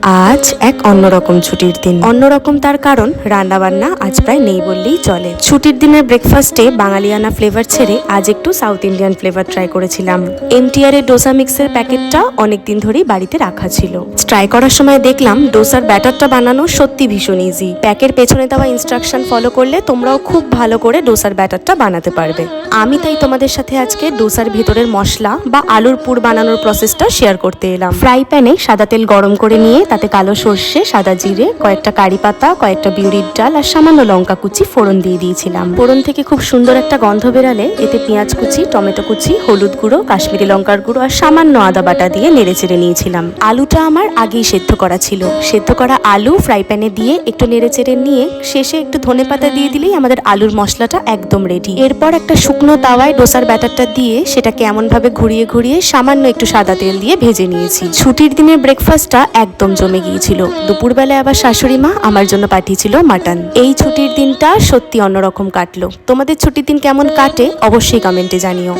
আজ এক অন্যরকম ছুটির দিন। অন্যরকম তার কারণ রান্নাবান্না আজ প্রায় নেই বললেই চলে। ছুটির দিনের ব্রেকফাস্টে বাঙালিয়ানা ফ্লেভার ছেড়ে আজ একটু সাউথ ইন্ডিয়ান ফ্লেভার ট্রাই করেছিলাম। এমটিআর এর ডোসা মিক্সের প্যাকেটটা অনেকদিন ধরেই বাড়িতে রাখা ছিল। ট্রাই করার সময় দেখলাম ডোসার ব্যাটারটা বানানো সত্যি ভীষণ ইজি। প্যাকের পেছনে দেওয়া ইনস্ট্রাকশন ফলো করলে তোমরাও খুব ভালো করে ডোসার ব্যাটারটা বানাতে পারবে। আমি তাই তোমাদের সাথে আজকে ডোসার ভেতরের মশলা বা আলুর পুর বানানোর প্রসেসটা শেয়ার করতে এলাম। ফ্রাই প্যানে সাদা তেল গরম করে নিয়ে তাতে কালো সর্ষে, সাদা জিরে, কয়েকটা কারি পাতা, কয়েকটা বিউরির ডাল আর সামান্য লঙ্কা কুচি ফোড়ন দিয়ে দিয়েছিলাম। ফোড়ন থেকে খুব সুন্দর একটা গন্ধ বেরালে এতে পেঁয়াজ কুচি, টমেটো কুচি, হলুদ গুঁড়ো, কাশ্মীরি লঙ্কার গুঁড়ো আর সামান্য আদা বাটা দিয়ে নেড়ে চেড়ে নিয়েছিলাম। আলুটা আমার আগেই সেদ্ধ করা ছিল। সেদ্ধ করা আলু ফ্রাই প্যানে দিয়ে একটু নেড়ে চেড়ে নিয়ে শেষে একটু ধনেপাতা দিয়ে দিলেই আমাদের আলুর মশলাটা একদম রেডি। এরপর একটা শুকনো তাওয়ায় ডোসার ব্যাটারটা দিয়ে সেটাকে এমন ভাবে ঘুরিয়ে ঘুরিয়ে সামান্য একটু সাদা তেল দিয়ে ভেজে নিয়েছি। ছুটির দিনের ব্রেকফাস্টটা একদম জমে গিয়েছিল। দুপুরবেলায় আবার শাশুড়ি মা আমার জন্য পাঠিয়েছিল মাটন। এই ছুটির দিনটা সত্যি অন্যরকম কাটলো। তোমাদের ছুটির দিন কেমন কাটে অবশ্যই কমেন্টে জানিও।